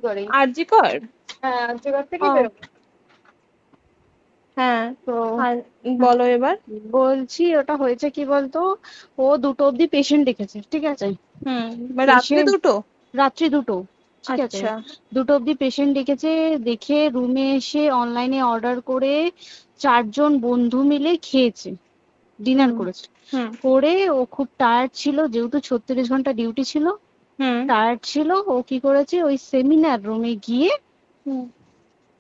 করেই। আরজি কর। হ্যাঁ, আরজি কর থেকে ও বেরোবো। হ্যাঁ। তো আর হ্যাঁ, বলো এবার। বলছি ওটা হয়েছে কি বলতো, ও 2টো অব্দি পেশেন্ট দেখেছে, ঠিক আছে। রাত্রি পেশেন্ট দুটো? রাত্রি 2টো, ঠিক আছে। আচ্ছা। 2টো অব্দি পেশেন্ট ডেকেছে, দেখে রুমে এসে অনলাইনে অর্ডার করে 4জন বন্ধু মিলে খেয়েছে, ডিনার হুম করেছে। হুম করে ও খুব টায়ার্ড ছিল, যেহেতু 36 ঘন্টা ডিউটি ছিল, হুম টায়ার্ড ছিল। ও কি করেছে, ওই সেমিনার রুমে গিয়ে হুম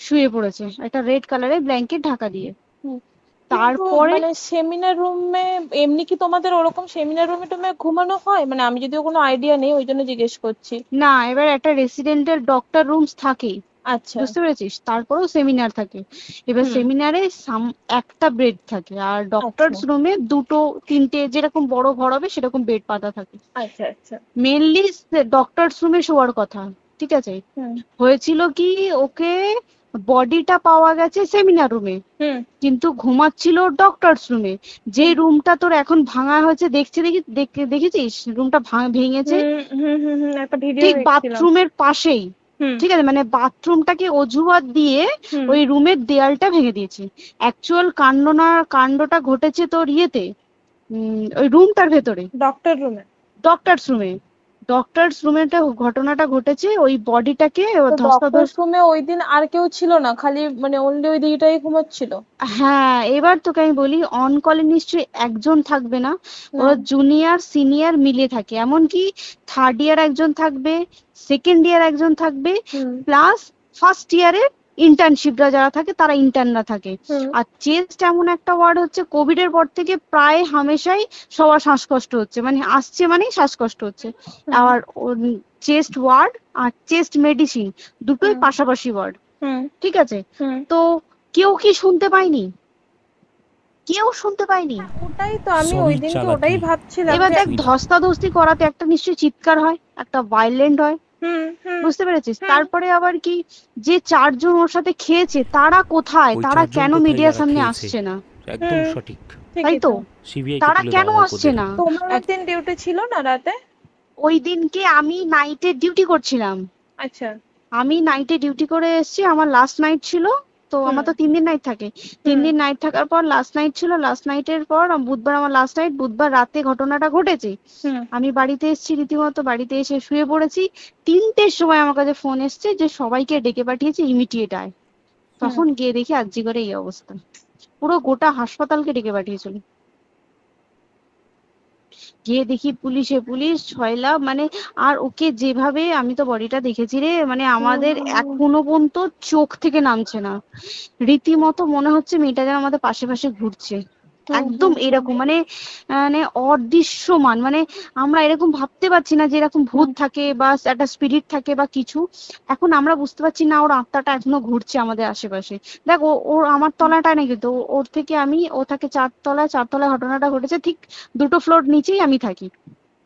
শুয়ে পড়েছে একটা রেড কালারের ব্ল্যাঙ্কেট ঢাকা দিয়ে। হুম। কিন্তু তারপরে মানে সেমিনার রুমে এমনি কি তোমাদের ওরকম সেমিনার রুমে টুমে ঘুমানো হয়? মানে আমি যদিও কোনো আইডিয়া নেই, ওই জন্য জিজ্ঞেস করছি। না, এবার একটা রেসিডেন্টের ডক্টর রুমস থাকেই, আচ্ছা। বুঝতে পেরেছিস, তারপরেও সেমিনার থাকে। এবার হুম। সেমিনারে একটা বেড থাকে, আর আচ্ছা ডক্টরস রুমে 2টো 3টে যেরকম বড় ঘর হবে সেরকম বেড পাতা থাকে। আচ্ছা আচ্ছা। মেনলি ডক্টরস রুমে শোয়ার কথা, ঠিক আছে। হুম হয়েছিল কি, ওকে বডিটা পাওয়া গেছে সেমিনার রুমে, হুম কিন্তু ঘুমাচ্ছিল ডক্টরস রুমে। যে হুম রুমটা তোর এখন ভাঙা হয়েছে, দেখেছিস রুমটা ভেঙেছে, একটা ভিডিও ঠিক দেখছিলাম। বাথরুমের পাশেই, হুম ঠিক আছে, মানে বাথরুমটাকে অজুহাত দিয়ে হুম ওই রুমের দেয়ালটা ভেঙে দিয়েছে। অ্যাকচুয়াল কাণ্ডটা ঘটেছে তোর ইয়েতে, ওই রুমটার ভেতরে, ডক্টর রুমে। ডক্টরস রুমে। ডক্টরস রুমে ঘটনাটা ঘটেছে, ওই বডিটাকে তো ডক্টর ধস্তাধস্তি। রুমে ওই দিন আর কেউ ছিল না, খালি মানে অনলি ওই দিদিটাই ঘুমাচ্ছিল? হ্যাঁ, এবার তোকে আমি বলি, অন কলে নিশ্চয়ই একজন থাকবে না, না। ওরা জুনিয়র সিনিয়র মিলে থাকে, এমনকি থার্ড ইয়ার একজন থাকবে, সেকেন্ড ইয়ার একজন থাকবে, হুম প্লাস ফার্স্ট ইয়ারের ইন্টার্নশিপরা যারা থাকে তারা ইন্টার্নরা থাকে। হুম আর চেস্ট এমন একটা ওয়ার্ড হচ্ছে, কোভিড এর পর থেকে প্রায় হামেশাই সবার শ্বাসকষ্ট হচ্ছে, মানে আসছে মানেই শ্বাসকষ্ট হচ্ছে। হুম আর চেস্ট ওয়ার্ড আর চেস্ট মেডিসিন দুটোই হুম পাশাপাশি ওয়ার্ড, হুম ঠিক আছে। হুম। তো কেউ কি শুনতে পায়নি? কেউ শুনতে পায়নি। ওটাই তো আমি ওই শ্রমিক দিনকে ওটাই চালাকি ভাবছিলাম এবার যে। দেখ, অসুবিধা। ধস্তাধস্তি করাতে একটা নিশ্চয়ই চিৎকার হয়, একটা ভাইলেন্ট হয়, হুম হুম বুঝতে পেরেছিস। হুম। তারপরে আবার কি, যে 4জন ওর সাথে খেয়েছে তারা কোথায়, ওই তারা চারজন কেন কোথায় মিডিয়ার যারা সামনে খেয়েছে? আসছে না? একদম হুম, সঠিক। তাই ঠিকই তো, তো। সিবিআই কে তারা তুলে কেন দেওয়া হোক আসছে ওদের। না? তোমার ওই এক- দিন ডিউটি ছিল না রাতে? ওই দিনকে আমি নাইটে ডিউটি করছিলাম, আচ্ছা। আমি নাইটে ডিউটি করে এসেছি, আমার লাস্ট নাইট ছিল। তো হুম আমার তো 3 দিন নাইট থাকে, তিন হুম দিন নাইট থাকার পর লাস্ট নাইট ছিল, লাস্ট নাইটের পর বুধবার আমার লাস্ট নাইট, বুধবার রাতে ঘটনাটা ঘটেছে। হুম আমি বাড়িতে এসেছি, রীতিমতো বাড়িতে এসে শুয়ে পড়েছি। 3টের সময় আমার কাছে ফোন এসছে যে সবাইকে ডেকে পাঠিয়েছে, ইমিডিয়েট আয়। হুম। তখন গিয়ে দেখি আরজি করে এই অবস্থা, পুরো গোটা হাসপাতালকে ডেকে পাঠিয়েছিল। গিয়ে দেখি পুলিশ ছয়লা, মানে, আর ওকে যেভাবে, আমি তো বডিটা দেখেছি রে, মানে আমাদের হুম এখনো পর্যন্ত চোখ থেকে নামছে না। রীতিমতো মনে হচ্ছে মেয়েটা যেন আমাদের পাশে পাশে ঘুরছে, হুম একদম হুম হুম এরকম, মানে মানে অদৃশ্যমান, মানে আমরা এরকম ভাবতে পারছি না যে এরকম ভূত হুম থাকে বা একটা স্পিরিট থাকে বা কিছু। এখন আমরা বুঝতে পারছি না, ওর আত্মাটা এখনো ঘুরছে আমাদের আশেপাশে। দেখ, ওর আমার তলাটায় না, কিন্তু ওর থেকে ও থাকে 4তলায়, 4তলায় ঘটনাটা ঘটেছে, ঠিক 2টো ফ্লোর নিচেই আমি থাকি,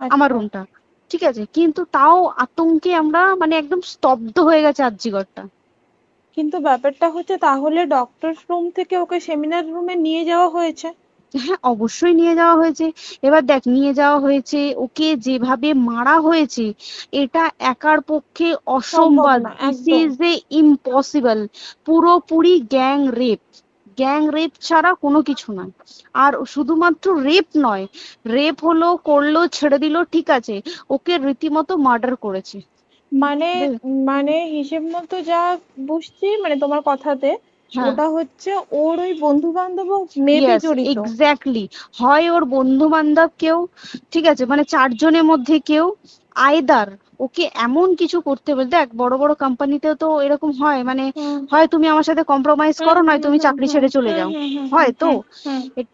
আমার আচ্ছা। রুমটা, ঠিক আছে। কিন্তু তাও আতঙ্কে আমরা মানে একদম স্তব্ধ হয়ে গেছে আরজিকরটা। কিন্তু ব্যাপারটা হচ্ছে, তাহলে ডক্টর রুম থেকে ওকে সেমিনার রুমে নিয়ে যাওয়া হয়েছে? হ্যাঁ, অবশ্যই নিয়ে যাওয়া হয়েছে। এবার দেখ, নিয়ে যাওয়া হয়েছে, ওকে যেভাবে মারা হয়েছে, এটা একার পক্ষে সম্ভব অসম্ভব, না দিস একদম। Is a impossible. পুরোপুরি গ্যাং রেপ, গ্যাং রেপ ছাড়া কোনো কিছু নয়। আর শুধুমাত্র রেপ নয়, রেপ হলো, করলো, ছেড়ে দিল, ঠিক আছে, ওকে রীতিমতো মার্ডার করেছে। মানে বে- মানে হিসেব মতো যা বুঝছি মানে তোমার কথাতে, হ্যাঁ, ওটা হচ্ছে ওর ওই বন্ধু বান্ধব মেবি ইয়েস, জড়িত। এক্স্যাক্টলি। হয় ওর বন্ধু বান্ধব কেউ, ঠিক আছে, মানে 4জনের মধ্যে কেউ, আইদার ওকে এমন কিছু করতে বলতে। দেখ, বড় বড় কোম্পানিতেও তো এরকম হয়, মানে হুম হয় তুমি আমার সাথে কম্প্রোমাইজ হুম করো, নয় হুম তুমি হুম চাকরি হুম ছেড়ে চলে হুম যাও, হুম হুম হুম হয় তো। হুম হুম। এ-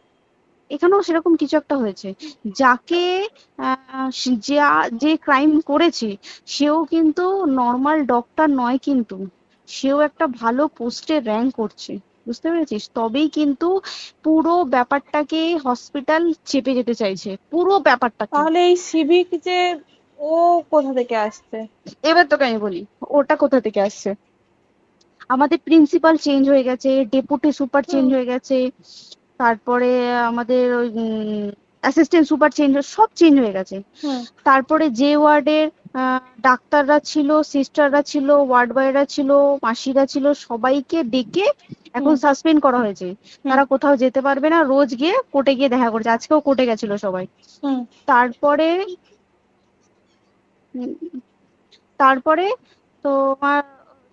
এখানেও সেরকম কিছু একটা হয়েছে, যাকে যে ক্রাইম করেছে, সেও কিন্তু নর্মাল ডক্টর নয়, কিন্তু সেও একটা ভালো পোস্টে র্যাঙ্ক করছে, বুঝতে পেরেছিস, তবেই কিন্তু পুরো ব্যাপারটাকে হসপিটাল চেপে যেতে চাইছে, পুরো ব্যাপারটাকে। তাহলে এই সিভিক যে, ও কোথা থেকে আসছে? এবার তোকে আমি বলি, ওটা কোথা থেকে আসছে। আমাদের প্রিন্সিপাল চেঞ্জ হয়ে গেছে, ডেপুটি সুপার চেঞ্জ হুম হয়ে গেছে, তারপরে আমাদের ওই অ্যাসিস্ট্যান্ট সুপার চেঞ্জ, সব চেঞ্জ হয়ে গেছে। হুম তারপরে যে ওয়ার্ডের ডাক্তাররা ছিল, সিস্টাররা ছিল, ওয়ার্ড বয়রা ছিল, মাসিরা ছিল, সবাইকে ডেকে এখন হুম সাসপেন্ড করা হয়েছে। হুম তারা কোথাও যেতে পারবে না, রোজ গিয়ে কোর্টে গিয়ে দেখা করছে, আজকেও কোর্টে গেছিল সবাই। হুম তারপরে উম, তারপরে তোমার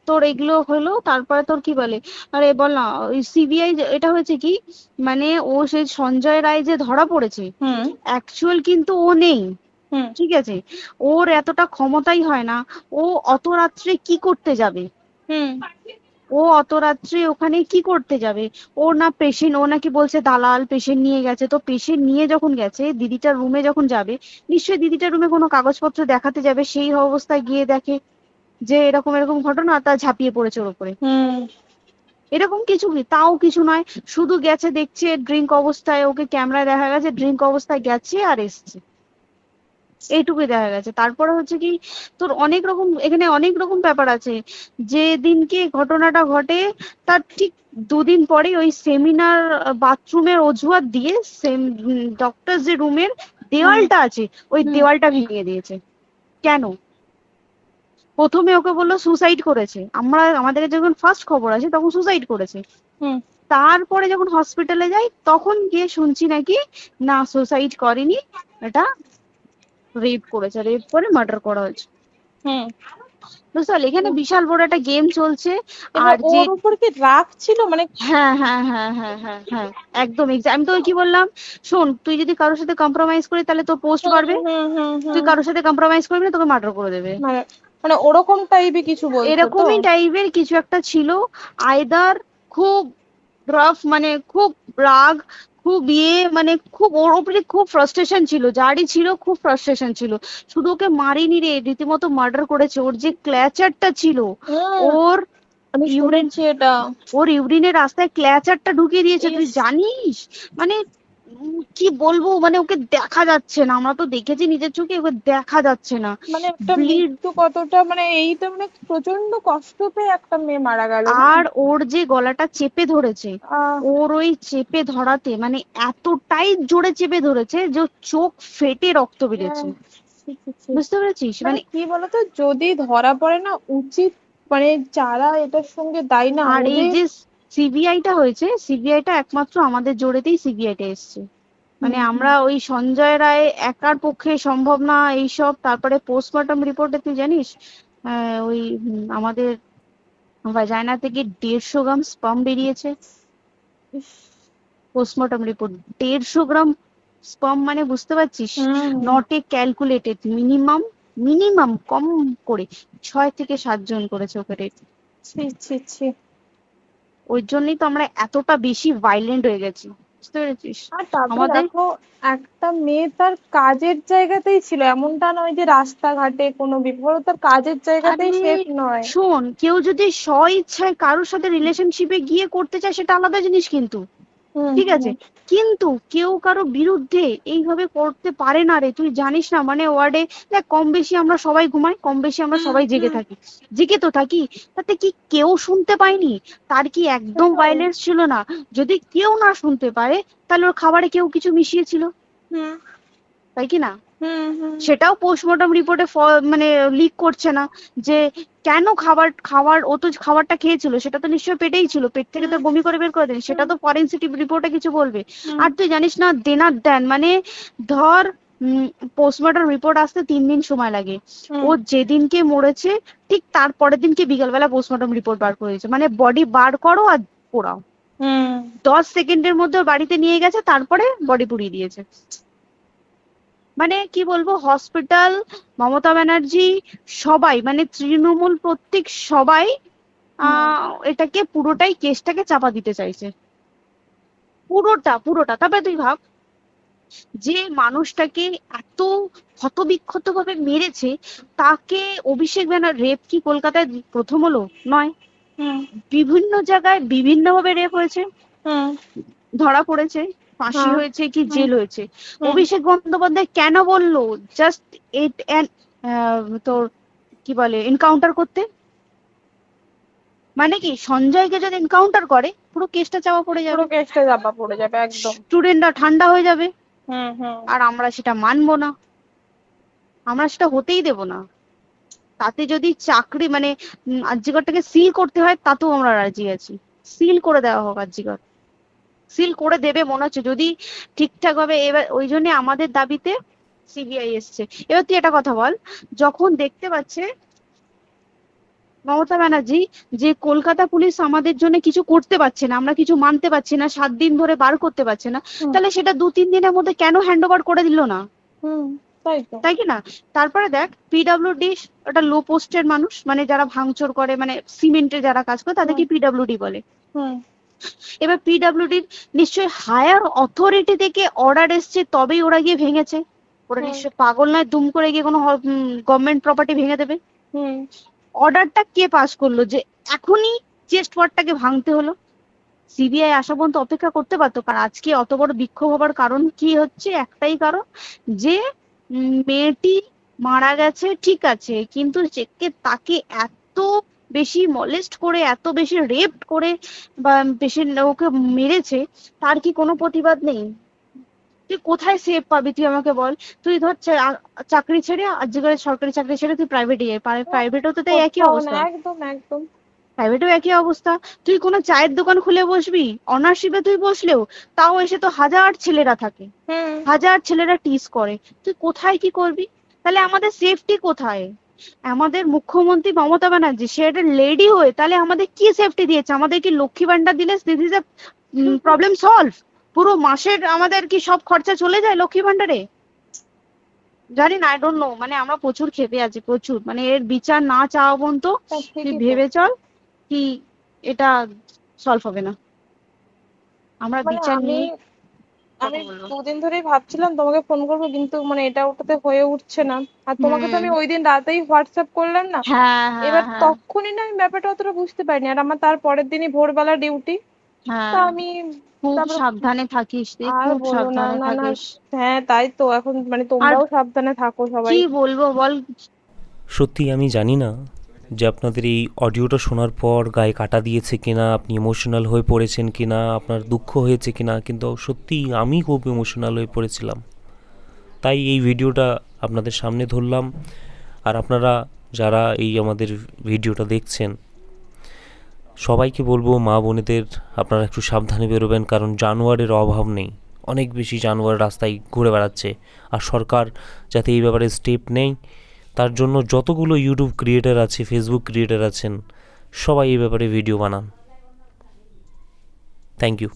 তোর এগুলো হলো, তারপরে তোর কি বলে, আরে বল না, ওই সিবিআই এটা হয়েছে কি, মানে ও সেই সঞ্জয় রায় যে ধরা পড়েছে, হুম অ্যাকচুয়াল কিন্তু ও নেই, হুম ঠিক আছে? ওর এতটা ক্ষমতাই হয় না। ও অত রাত্রে কি করতে যাবে? হুম ও অত রাত্রে ওখানে কি করতে যাবে? ও না পেশেন্ট, ও নাকি বলছে দালাল পেশেন্ট নিয়ে গেছে, তো পেশেন্ট নিয়ে যখন গেছে দিদিটার রুমে যখন যাবে, নিশ্চয়ই দিদিটার রুমে কোনো কাগজপত্র দেখাতে যাবে, সেই অবস্থায় গিয়ে দেখে যে এরকম এরকম ঘটনা, তা ঝাঁপিয়ে পড়েছে ওর উপরে। হুম এরকম কিছু কি, তাও কিছু নয়, শুধু গেছে দেখছে ড্রিঙ্ক অবস্থায়, ওকে ক্যামেরায় দেখা গেছে ড্রিঙ্ক অবস্থায় গেছে আর এসছে, এইটুকুই দেখা গেছে। তারপরে হচ্ছে কি, তোর অনেক রকম এখানে অনেক রকম ব্যাপার আছে। যে দিনকে ঘটনাটা ঘটে তার ঠিক দুদিন পরে ওই সেমিনার বাথরুমের অজুহাত দিয়ে সেম ডক্টর যে রুমের হুম দেওয়ালটা আছে ওই হুম দেওয়ালটা ভেঙে দিয়েছে। কেন? প্রথমে ওকে বললো সুসাইড করেছে, আমাদের যখন ফার্স্ট খবর আছে তখন সুসাইড করেছে। হুম তারপরে যখন হসপিটালে যাই তখন গিয়ে শুনছি নাকি না সুসাইড করেনি, এটা রেপ করেছে, রেপ করে মার্ডার করা হয়েছে। হুম বুঝতে পারলি, এখানে বিশাল বড় একটা গেম চলছে। এবার আর যে ওর উপর কি রাগ ছিল মানে? হ্যাঁ হ্যাঁ হ্যাঁ হ্যাঁ হ্যাঁ হ্যাঁ, একদম আমি তোকে কি বললাম, শোন, তুই যদি কারোর সাথে কম্প্রোমাইজ করিস তাহলে তোর পোস্ট হুম বাড়বে, হুম হুম তুই হুম কারোর সাথে কম্প্রোমাইজ করবি না তোকে মার্ডার করে দেবে। মানে মানে ওরকম টাইপই কিছু বলছো তো? এরকমই টাইপের কিছু একটা ছিল। আইদার খুব রাফ, মানে খুব রাগ, খুব মানে খুব ওর উপরে খুব ফ্রাস্ট্রেশন ছিল, যারই ছিল খুব ফ্রাস্ট্রেশন ছিল। শুধু ওকে মারিনি রে, রীতিমতো মার্ডার করেছে। ওর যে ক্ল্যাচারটা ছিল, হুম ওর আমি ইউরিন শুনেছি এটা। ওর ইউরিনের রাস্তায় ক্ল্যাচারটা ঢুকিয়ে দিয়েছে, তুই ইস, জানিস? মানে কি বলবো, মানে ওকে দেখা যাচ্ছে না, আমরা তো দেখেছি নিজের চোখে, ওকে দেখা যাচ্ছে না। মানে একটা ব্লিড। মৃত্যু কতটা, মানে এই তো মানে প্রচন্ড কষ্ট পেয়ে একটা মেয়ে মারা গেল না? আর ওর যে গলাটা চেপে ধরেছে, আহ ওর ওই চেপে ধরাতে মানে এতটাই জোরে চেপে ধরেছে যে ওর চোখ ফেটে রক্ত বেরিয়েছে। আহ, ছি, ছি, ছি। বুঝতে পেরেছিস মানে মানে? কি বলতো, যদি ধরা পড়ে না উচিত, মানে যারা এটার সঙ্গে দায়ী না আর এই ওদের। যে সিবিআইটা হয়েছে, সিবিআইটা একমাত্র আমাদের জোরেতেই সিবিআইটা এসছে। হুম মানে হুম আমরা ওই সঞ্জয় রায় একার পক্ষে সম্ভব না এইসব। তারপরে পোস্টমর্টম রিপোর্টে তুই জানিস, ওই আমাদের ভাজাইনা থেকে 150 গ্রাম স্পাম বেরিয়েছে। ইস, পোস্টমর্টম রিপোর্ট, 150 গ্রাম স্পাম, মানে বুঝতে পারছিস? Hmm not a calculated, minimum, minimum কম করে 6 থেকে 7 জন করেছে ওকে rape। ছি ছি ছি। ওই জন্যই তো আমরা এতটা বেশি ভাইলেন্ট হয়ে গেছি, বুঝতে পেরেছিস? আর তারপরে আমাদের দেখো, একটা মেয়ে তার কাজের জায়গাতেই ছিল, এমনটা নয় যে রাস্তাঘাটে কোনো বিপদ, ও তার কাজের আরে জায়গাতেই সেফ নয়। শোন, কেউ যদি স্ব ইচ্ছায় কারোর সাথে রিলেশনশিপে গিয়ে করতে চায় সেটা আলাদা জিনিস কিন্তু, হুম ঠিক আছে? হুম কিন্তু কেউ কারো বিরুদ্ধে এইভাবে করতে পারে না রে, তুই জানিস না? মানে ওয়ার্ডে দেখ, কম বেশি আমরা সবাই ঘুমাই, কম বেশি আমরা হুম সবাই জেগে হুম থাকি, জেগে তো থাকি। তাতে কি কেউ শুনতে পায়নি? তার কি একদম সেটাই। ভাইলেন্স ছিল না? যদি কেউ না শুনতে পারে তাহলে ওর খাবারে কেউ কিছু মিশিয়েছিল, হুম তাই কি না? হুম হুম সেটাও পোস্টমর্টম রিপোর্টে মানে লিক করছে না যে কেন খাবার খাবার ও তো খাবারটা খেয়েছিল, সেটা তো নিশ্চয়ই পেটেই ছিল, পেট থেকে তো হুম বমি করে বের করে দেন, সেটা হুম তো ফরেনসিক রিপোর্টে কিছু বলবে। হুম আর তুই জানিস না, দেনার দেন মানে, ধর পোস্টমর্টম রিপোর্ট আসতে 3 দিন সময় লাগে। হুম ও যেদিনকে মরেছে ঠিক তার পরের দিনকে বিকালবেলা পোস্টমর্টম রিপোর্ট বার করে দিয়েছে, মানে বডি বার করো আর পোড়াও, হুম 10 সেকেন্ডের মধ্যে ওর বাড়িতে নিয়ে গেছে, তারপরে বডি পুড়িয়ে দিয়েছে। মানে কি বলবো, হসপিটাল, মমতা ব্যানার্জি, সবাই মানে তৃণমূল প্রত্যেক সবাই হুম এটাকে পুরোটাই কেসটাকে চাপা দিতে চাইছে, পুরোটা পুরোটা। তবে তুই ভাব, যে মানুষটাকে এত ক্ষতবিক্ষত ভাবে মেরেছে, তাকে অভিষেক ব্যানার রেপ কি কলকাতায় প্রথম হলো? নয়, হুম বিভিন্ন জায়গায় বিভিন্ন ভাবে রেপ হয়েছে, হুম ধরা পড়েছে, ফাঁসি হ্যাঁ হয়েছে কি হুম জেল হয়েছে। হুম অভিষেক বন্দ্যোপাধ্যায় কেন বললো জাস্ট ইট তোর কি বলে এনকাউন্টার করতে? মানে কি সঞ্জয়কে যদি এনকাউন্টার করে পুরো কেসটা চাপা পড়ে পুরো যাবে, কেসটা চাপা পড়ে যাবে একদম। স্টুডেন্টরা ঠান্ডা হয়ে যাবে, হুম হুম আর আমরা সেটা মানবো না, আমরা সেটা হতেই দেব না। তাতে যদি চাকরি মানে আরজিকরটাকে সিল করতে হয় তাতেও আমরা রাজি আছি, সিল করে দেওয়া হোক আরজিকর, সিল করে দেবে মনে হচ্ছে যদি ঠিকঠাক ভাবে। এবার ওই জন্য আমাদের দাবিতে সিবিআই এসছে। এবার তুই একটা কথা বল, যখন দেখতে পাচ্ছে মমতা ব্যানার্জি যে কলকাতা পুলিশ আমাদের জন্য কিছু করতে পারছে না, আমরা কিছু মানতে পারছি না, 7 দিন ধরে বার করতে পারছে না, তাহলে সেটা 2-3 দিনের মধ্যে কেন হ্যান্ড ওভার করে দিল না? তাই তো। তাই কি না? তারপরে দেখ পিডব্লিউডি একটা লো পোস্টের মানুষ, মানে যারা ভাঙচুর করে, মানে সিমেন্টের যারা কাজ করে তাদেরকে পিডব্লিউডি বলে। এবার পিডব্লিউডির নিশ্চয়ই হায়ার অথরিটি থেকে অর্ডার এসছে তবেই ওরা গিয়ে ভেঙেছে। ওরা নিশ্চয়ই পাগল নয় দুম করে গিয়ে কোনো গভর্নমেন্ট প্রপার্টি ভেঙে দেবে। অর্ডারটা কে পাস করলো যে এখনই চেস্ট ওয়ার্ডটাকে ভাঙতে হলো? সিবিআই আসা পর্যন্ত অপেক্ষা করতে পারতো। কারণ আজকে অত বড় বিক্ষোভ হবার কারণ কি হচ্ছে? একটাই কারণ, যে মেয়েটি মারা গেছে ঠিক আছে, কিন্তু তাকে এত বেশি মলেস্ট করে, এত বেশি রেপ করে বা বেশি ওকে মেরেছে, তার কি কোনো প্রতিবাদ নেই? তুই কোথায় সেফ পাবি তুই আমাকে বল? তুই ধর চাকরি ছেড়ে, আজকের সরকারি চাকরি ছেড়ে তুই প্রাইভেটে যাই, প্রাইভেটেও তো তাই একই অবস্থা। একদম একদম প্রাইভেটেও একই অবস্থা। তুই কোনো চায়ের দোকান খুলে বসবি, অনার্সশিপে তুই বসলেও তাও এসে তো হাজার ছেলেরা থাকে, হাজার ছেলেরা টিজ করে, তুই কোথায় কি করবি? তাহলে আমাদের সেফটি কোথায়? আমাদের মুখ্যমন্ত্রী মমতা ব্যানার্জি সে একটা লেডি হয়ে তাহলে আমাদের কি সেফটি দিয়েছে? আমাদের কি লক্ষ্মী ভান্ডার দিলে this is a problem solve? পুরো মাসের আমাদের কি সব খরচা চলে যায় লক্ষ্মী ভান্ডারে? জানি না, আই ডোন্ট নো। মানে আমরা প্রচুর ক্ষেপে আছি, প্রচুর। মানে এর বিচার না চাওয়া পর্যন্ত তুই ভেবে চল কি এটা সলভ হবে না। আমরা বিচার নিয়ে আমি 2 দিন ধরেই ভাবছিলাম তোমাকে ফোন করবো, কিন্তু মানে এটা ওটাতে হয়ে উঠছে না। আর তোমাকে তো আমি ওই দিন রাতেই হোয়াটসঅ্যাপ করলাম না, এবার তখনই না আমি ব্যাপারটা অতটা বুঝতে পারিনি। আর আমার তার পরের দিনই ভোরবেলা ডিউটি, তা আমি খুব সাবধানে থাকিস, খুব সাবধানে থাকিস। হ্যাঁ তাই তো, এখন মানে তোমরাও সাবধানে থাকো সবাই। কি বলবো বল। সত্যি আমি জানি না যে আপনাদের এই অডিওটা শোনার পর গায়ে কাটা দিয়েছে কিনা, আপনি ইমোশনাল হয়ে পড়েছেন কিনা, আপনার দুঃখ হয়েছে কিনা, কিন্তু সত্যি আমি খুব ইমোশনাল হয়ে পড়েছিলাম, তাই এই ভিডিওটা আপনাদের সামনে ধরলাম। আর আপনারা যারা এই আমাদের ভিডিওটা দেখছেন সবাইকে বলবো, মা বোনেদের আপনারা একটু সাবধানে বেরোবেন, কারণ জানোয়ারের অভাব নেই, অনেক বেশি জানোয়ার রাস্তায় ঘুরে বেড়াচ্ছে। আর সরকার যাতে এই ব্যাপারে স্টেপ নেয়, তার জন্য যতগুলো ইউটিউব ক্রিয়েটার আছে, ফেসবুক ক্রিয়েটার আছেন, সবাই এই ব্যাপারে ভিডিও বানান। Thank you.